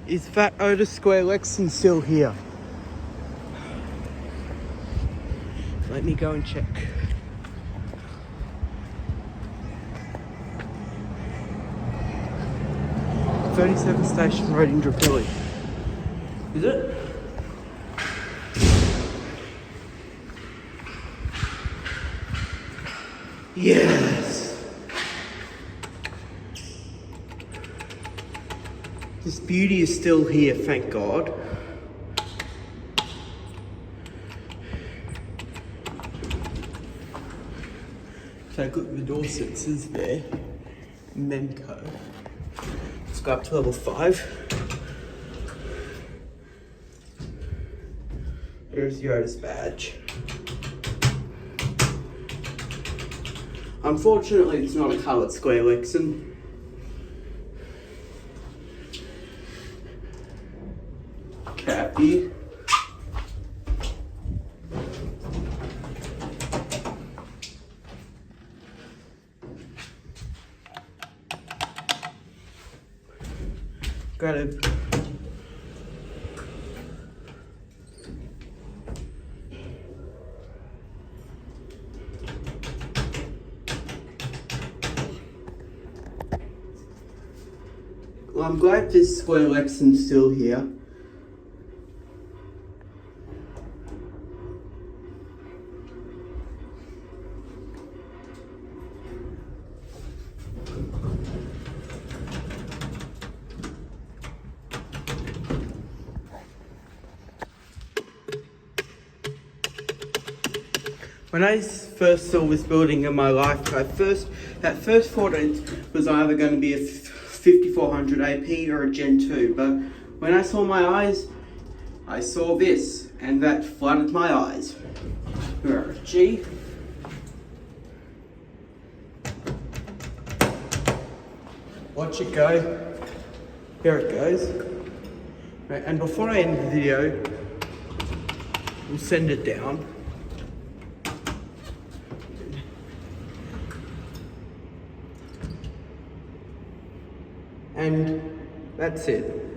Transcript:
Is that Otis Square Lexan still here? Let me go and check. "37 Station Road, Indooroopilly." Is it? Yes! This beauty is still here, thank God. So look, the Dorsets is there. Memco. Let's go up to level 5. Here's the Otis badge. Unfortunately, it's not a coloured square Lexan. Cappy. Got it. Well, I'm glad this square Lexan's still here. When I first saw this building in my life, that first thought it was either going to be a 5400 AP or a Gen 2, but when I saw my eyes, I saw this, and that flooded my eyes. Gee. Watch it go. There it goes. Right, and before I end the video, we'll send it down. And that's it.